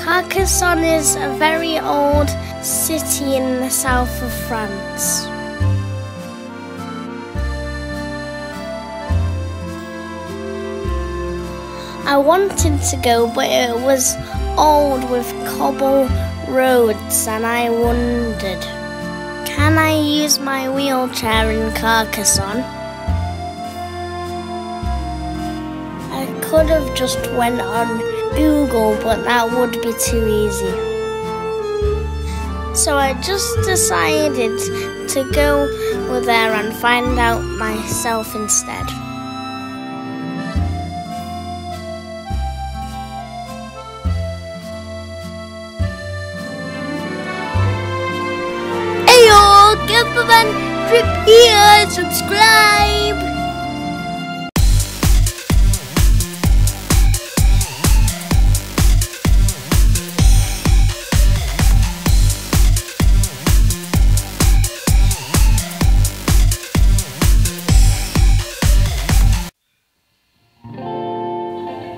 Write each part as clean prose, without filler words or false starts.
Carcassonne is a very old city in the south of France. I wanted to go, but it was old with cobble roads, and I wondered, can I use my wheelchair in Carcassonne? I could have just went on Google, but that would be too easy. So I just decided to go there and find out myself instead. Government trip here, subscribe!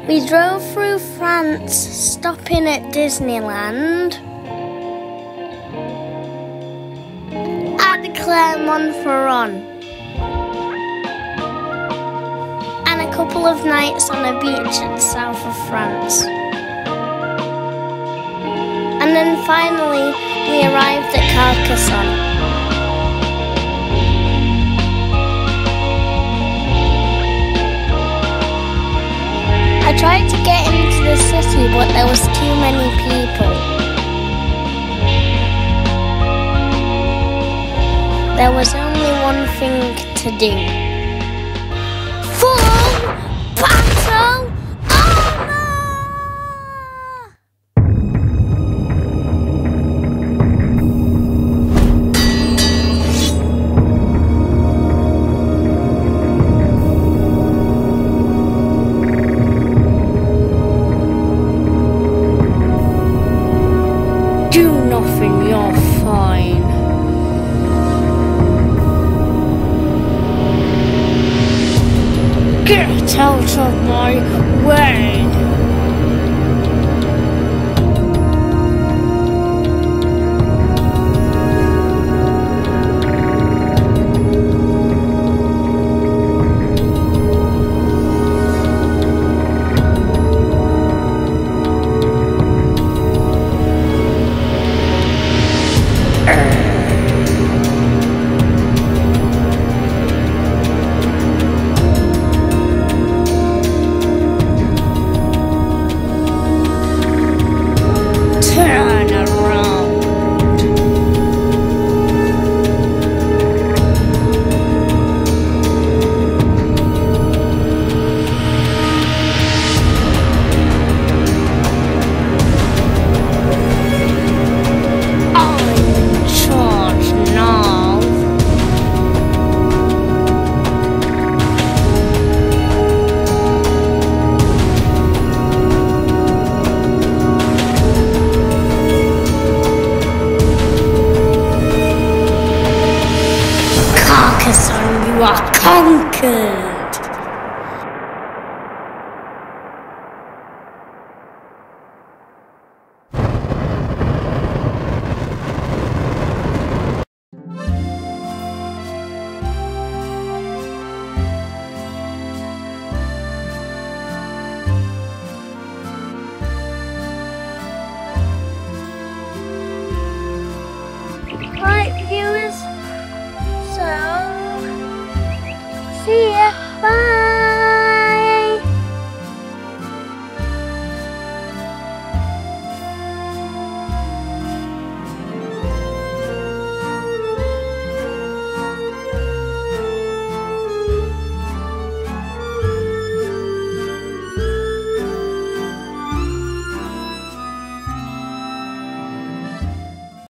We drove through France, stopping at Disneyland, Clermont-Ferrand, and a couple of nights on a beach at the south of France. And then finally we arrived at Carcassonne. I tried to get into the city, but there was too many people. There was only one thing to do. Full battle! Do nothing, you're fine. Get out of my way! You are conquered! Right, viewers, so see ya!